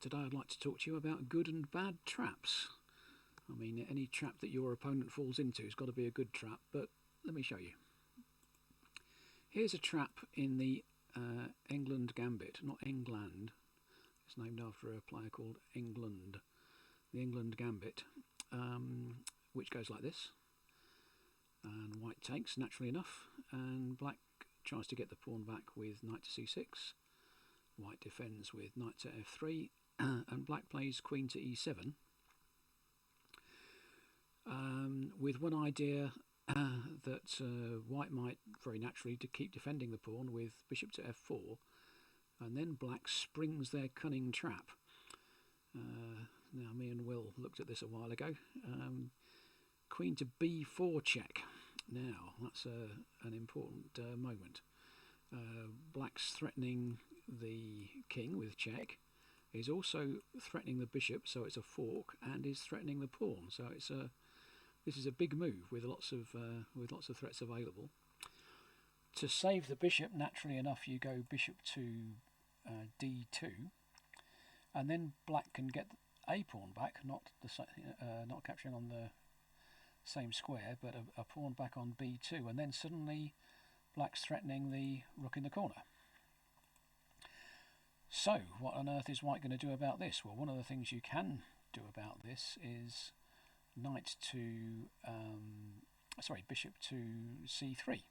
Today I'd like to talk to you about good and bad traps. I mean, any trap that your opponent falls into has got to be a good trap, but let me show you. Here's a trap in the England Gambit, not England. It's named after a player called England. The England Gambit, which goes like this. And white takes, naturally enough, and black tries to get the pawn back with knight to c6. White defends with knight to f3, and black plays queen to e7, with one idea that white might very naturally to keep defending the pawn with bishop to f4, and then black springs their cunning trap. Now me and Will looked at this a while ago. Queen to b4 check. Now that's an important moment. Black's threatening the king with check. Is also threatening the bishop, so it's a fork, and is threatening the pawn. So it's this is a big move with lots of threats available. To save the bishop, naturally enough, you go bishop to d2, and then black can get a pawn back, not capturing on the same square, but a pawn back on b2, and then suddenly black's threatening the rook in the corner. So, what on earth is white going to do about this? Well, one of the things you can do about this is knight to, bishop to c3,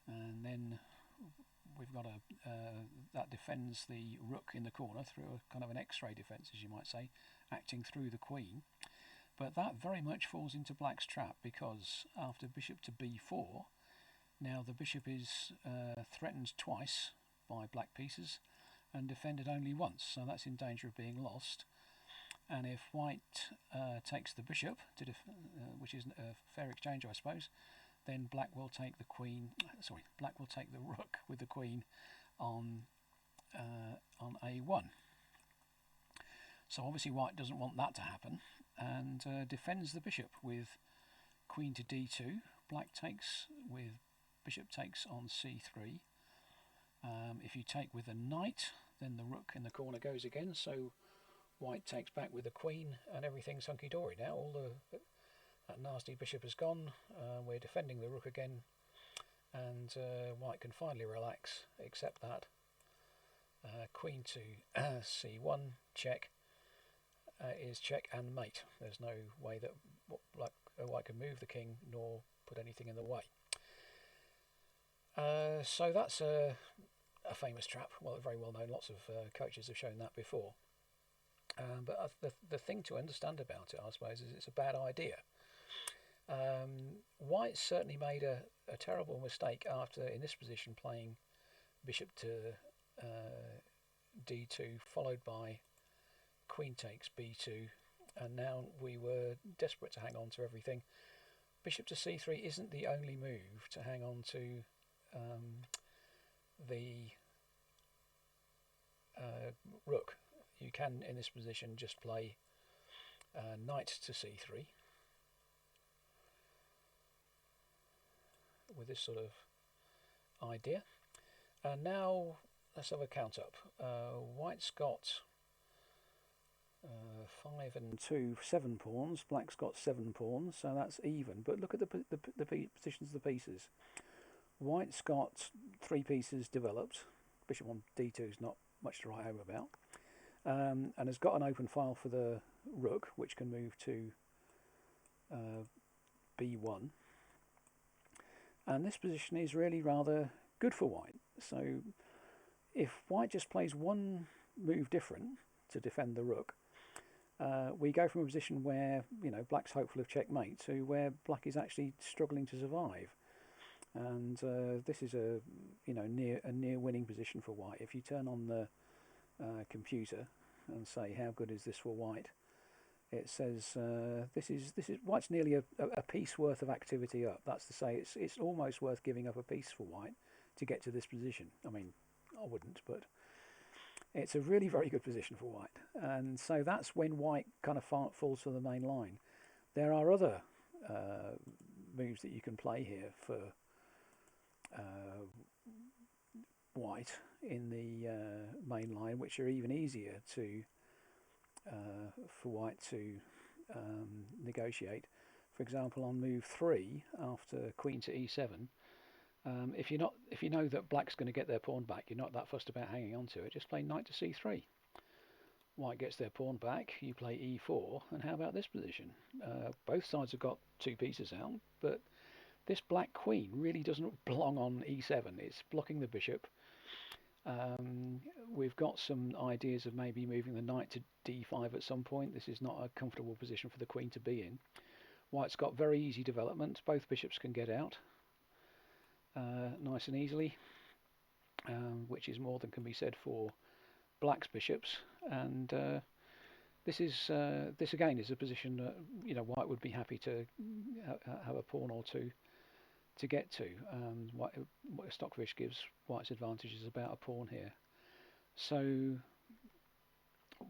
and then we've got that defends the rook in the corner through a kind of an X-ray defence, as you might say, acting through the queen. But that very much falls into black's trap, because after bishop to b4, now the bishop is threatened twice by black pieces and defended only once, so that's in danger of being lost. And if white takes the bishop, which is a fair exchange, I suppose, then black will take the queen. Black will take the rook with the queen on a1. So obviously white doesn't want that to happen, and defends the bishop with queen to d2. Black takes with bishop takes on c3. If you take with a knight, then the rook in the corner goes again, so white takes back with the queen, and everything's hunky-dory now. That nasty bishop has gone. We're defending the rook again, and white can finally relax, except that queen to c1 check is check and mate. There's no way that white can move the king nor put anything in the way. So that's a famous trap, well, very well known. Lots of coaches have shown that before. But the thing to understand about it, I suppose, is it's a bad idea. White certainly made a terrible mistake after, in this position, playing bishop to d2, followed by queen takes b2, and now we were desperate to hang on to everything. Bishop to c3 isn't the only move to hang on to the rook. You can, in this position, just play knight to c3 with this sort of idea. And now let's have a count up. White's got 5 and 2, 7 pawns. Black's got 7 pawns, so that's even. But look at the positions of the pieces. White's got 3 pieces developed. Bishop on d2 is not much to write home about. And has got an open file for the rook, which can move to b1. And this position is really rather good for white. So if white just plays one move different to defend the rook, we go from a position where black's hopeful of checkmate to where black is actually struggling to survive. And this is a near winning position for white. If you turn on the computer and say how good is this for white, it says this is white's nearly a piece worth of activity up. That's to say it's almost worth giving up a piece for white to get to this position. I mean, I wouldn't, but it's a really very good position for white. And so that's when white kind of falls to the main line. There are other moves that you can play here for white in the main line, which are even easier to for white to negotiate. For example, on move 3 after queen to e7, if you know that black's going to get their pawn back, you're not that fussed about hanging on to it. Just play knight to c3. White gets their pawn back. You play e4, and how about this position? Both sides have got two pieces out, but this black queen really doesn't belong on e7. It's blocking the bishop. We've got some ideas of maybe moving the knight to d5 at some point. This is not a comfortable position for the queen to be in. White's got very easy development. Both bishops can get out nice and easily, which is more than can be said for black's bishops. And this again is a position that white would be happy to have a pawn or two to get to. What Stockfish gives white's advantages about a pawn here. So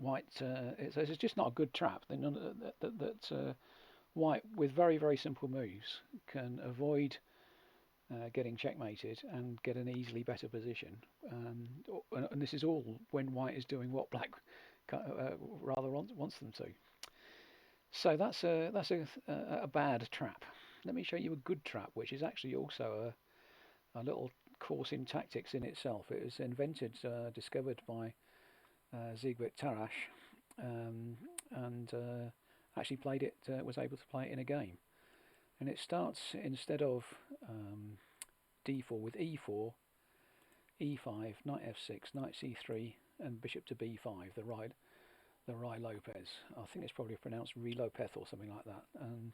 white, it's just not a good trap. That white, with very, very simple moves, can avoid getting checkmated and get an easily better position. And this is all when white is doing what black rather wants them to. So that's a bad trap. Let me show you a good trap, which is actually also a little course in tactics in itself. It was invented, discovered by Siegbert Tarrasch, and actually played it, was able to play it in a game. And it starts, instead of d4, with e4, e5, knight f6, knight c3, and bishop to b5, the Ruy Lopez. I think it's probably pronounced Ruy Lopez or something like that. And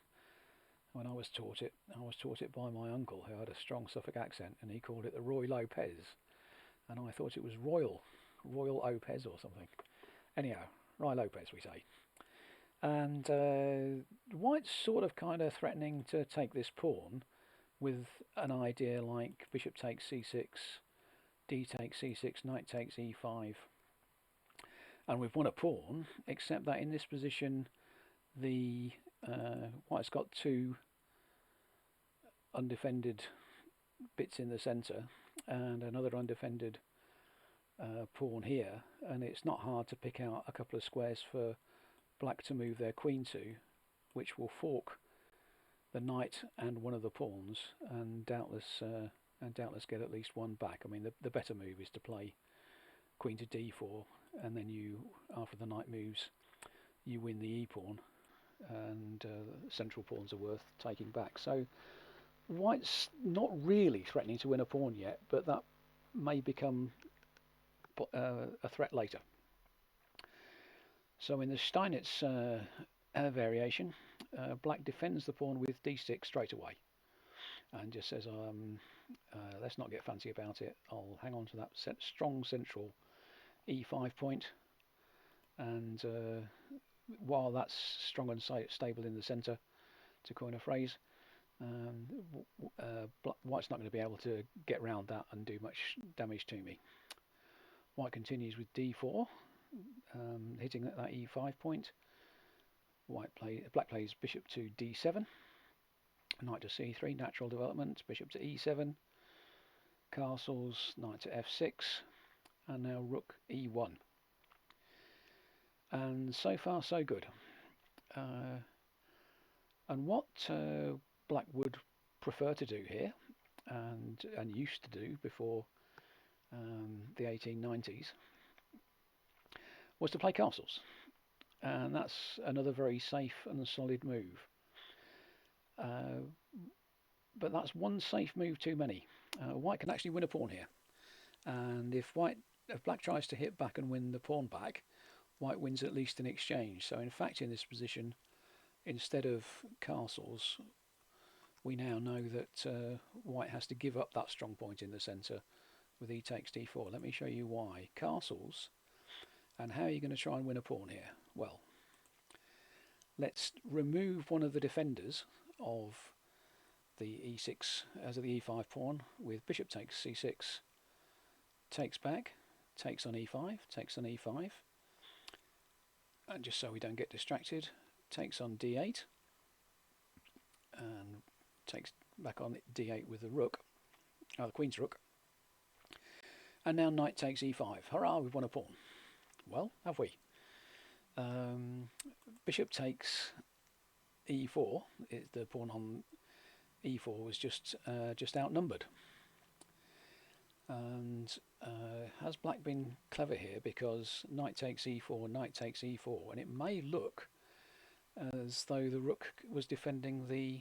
when I was taught it by my uncle, who had a strong Suffolk accent, and he called it the Ruy Lopez, and I thought it was Royal Lopez or something. Anyhow, Ruy Lopez, we say. And white's sort of kind of threatening to take this pawn with an idea like bishop takes c6, d takes c6, knight takes e5. And we've won a pawn, except that in this position, the white's got two undefended bits in the centre and another undefended pawn here, and it's not hard to pick out a couple of squares for black to move their queen to, which will fork the knight and one of the pawns, and doubtless get at least one back. I mean, the better move is to play queen to d4, and then you, after the knight moves, you win the e pawn, and central pawns are worth taking back. So white's not really threatening to win a pawn yet, but that may become a threat later. So in the Steinitz variation, black defends the pawn with d6 straight away, and just says, let's not get fancy about it. I'll hang on to that strong central e5 point, and while that's strong and stable in the centre, to coin a phrase, white's not going to be able to get round that and do much damage to me. White continues with d4, hitting that e5 point. Black plays bishop to d7, knight to c3, natural development, bishop to e7, castles, knight to f6, and now rook e1. And so far so good. And what black would prefer to do here, and used to do before the 1890s, was to play castles, and that's another very safe and solid move. But that's one safe move too many. White can actually win a pawn here, and if black tries to hit back and win the pawn back, white wins at least in exchange. So in fact, in this position, instead of castles, we now know that white has to give up that strong point in the centre with e takes d4. Let me show you why. Castles, and how are you going to try and win a pawn here? Well, let's remove one of the defenders of the e6 as of the e5 pawn with bishop takes c6, takes back, takes on e5, takes on e5, and just so we don't get distracted, takes on d8, and takes back on d8 with the rook, the queen's rook. And now knight takes e5. Hurrah, we've won a pawn. Well, have we? Bishop takes e4. The pawn on e4 was just outnumbered. And has black been clever here? Because knight takes e4, knight takes e4, and it may look as though the rook was defending the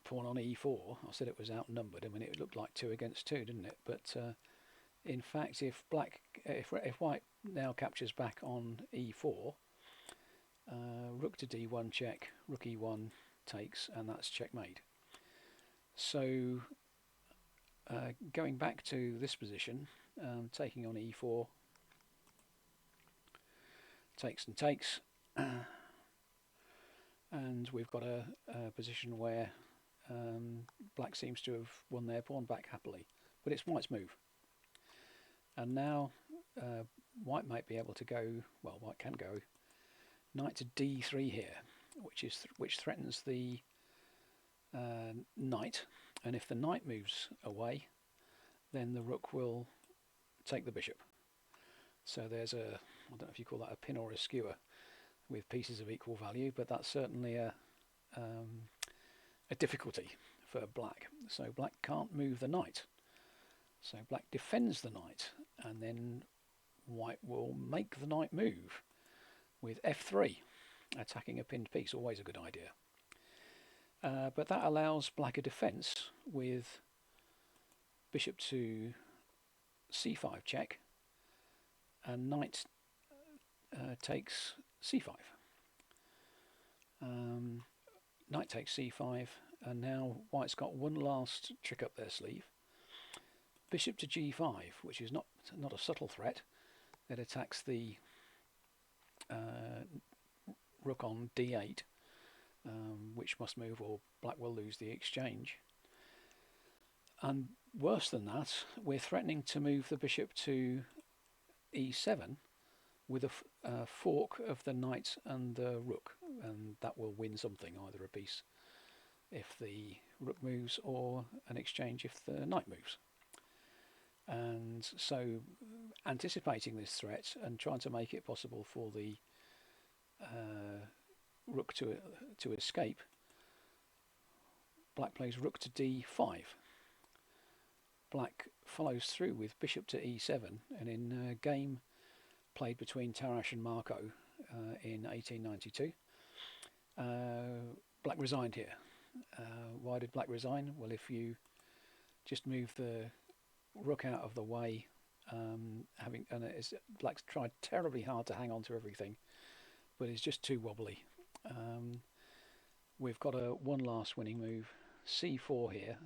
pawn on e4. I said it was outnumbered. I mean, it looked like 2 against 2, didn't it? But in fact, if white now captures back on e4, rook to d1 check, rook e1 takes, and that's checkmate. So going back to this position, taking on e4, takes and takes, and we've got a position where black seems to have won their pawn back happily, but it's white's move. And now white might be able to go, well, white can go knight to d3 here, which threatens the knight, and if the knight moves away, then the rook will take the bishop. So there's I don't know if you call that a pin or a skewer with pieces of equal value, but that's certainly a difficulty for black. So black can't move the knight. So black defends the knight, and then white will make the knight move with f3. Attacking a pinned piece, always a good idea. But that allows black a defence with bishop to c5 check, and knight takes c5. Knight takes c5, and now white's got one last trick up their sleeve. Bishop to g5, which is not a subtle threat. It attacks the rook on d8, which must move or black will lose the exchange. And worse than that, we're threatening to move the bishop to e7 with a fork of the knight and the rook, and that will win something, either a piece if the rook moves or an exchange if the knight moves. And so anticipating this threat and trying to make it possible for the rook to escape, black plays rook to d5. Black follows through with bishop to e7, and in a game played between Tarrasch and Marco in 1892, black resigned here. Why did black resign? Well, if you just move the rook out of the way, black's tried terribly hard to hang on to everything, but it's just too wobbly. We've got one last winning move, c4 here,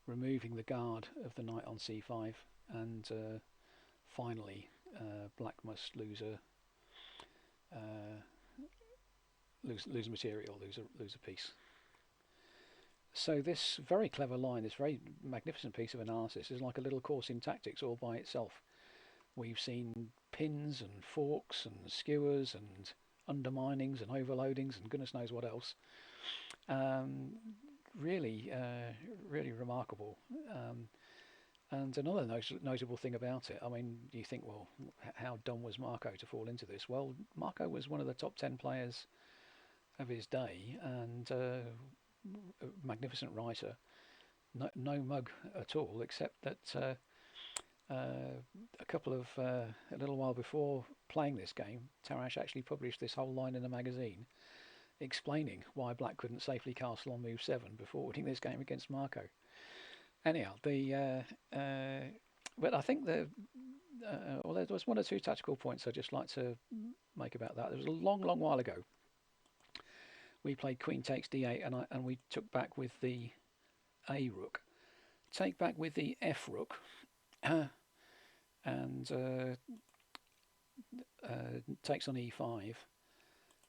removing the guard of the knight on c5, and finally black must lose material, lose a piece. So this very clever line, this very magnificent piece of analysis, is like a little course in tactics all by itself. We've seen pins and forks and skewers and underminings and overloadings and goodness knows what else. Really remarkable. And another notable thing about it, I mean, you think, well, how dumb was Marco to fall into this? Well, Marco was one of the top 10 players of his day, and a magnificent writer. No mug at all, except that a little while before playing this game, Tarrasch actually published this whole line in a magazine explaining why black couldn't safely castle on move 7 before winning this game against Marco. Anyhow, but I think there was one or two tactical points I'd just like to make about that. It was a long while ago. We played queen takes d8, and we took back with the a rook. Take back with the f rook, and takes on e5,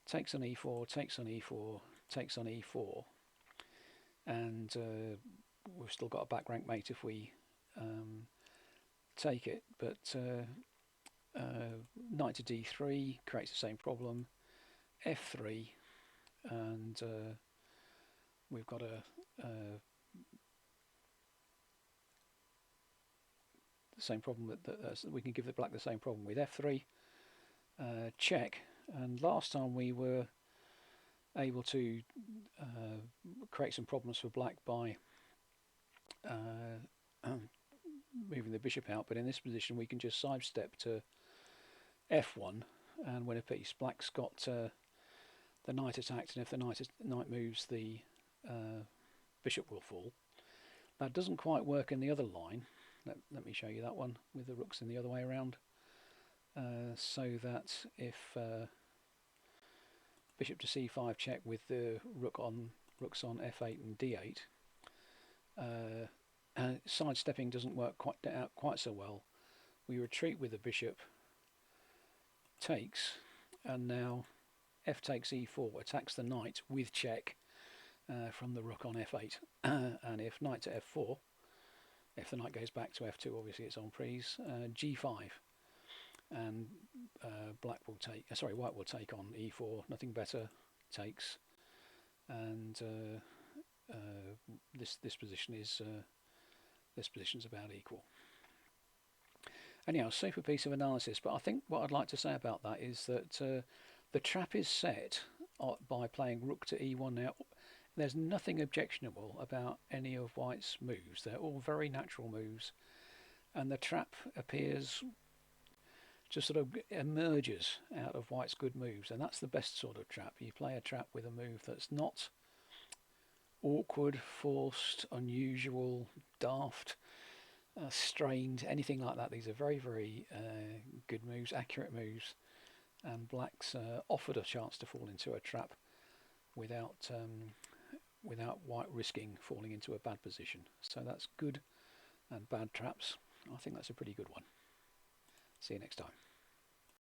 takes on e4, takes on e4, takes on e4, and we've still got a back rank mate if we take it, but knight to d3 creates the same problem, f3, and we've got the same problem we can give the black the same problem with f3, check. And last time we were able to create some problems for black by moving the bishop out, but in this position we can just sidestep to f1 and win a piece. Black's got the knight attacked, and if the knight moves, the bishop will fall. That doesn't quite work in the other line. Let me show you that one with the rooks in the other way around. So that if bishop to c5 check with the rooks on f8 and d8, sidestepping doesn't work quite so well. We retreat with the bishop, takes, and now f takes e4 attacks the knight with check from the rook on f8. And if knight to f4, if the knight goes back to f2, obviously it's en prise, g5, and white will take on e4, nothing better, takes, and this position is about equal. Anyhow, super piece of analysis, but I think what I'd like to say about that is that the trap is set by playing rook to e1. Now, there's nothing objectionable about any of white's moves. They're all very natural moves, and the trap appears to sort of emerges out of white's good moves, and that's the best sort of trap. You play a trap with a move that's not awkward, forced, unusual, daft, strained, anything like that. These are very, very good moves, accurate moves, and black's offered a chance to fall into a trap without white risking falling into a bad position. So that's good and bad traps. I think that's a pretty good one. See you next time.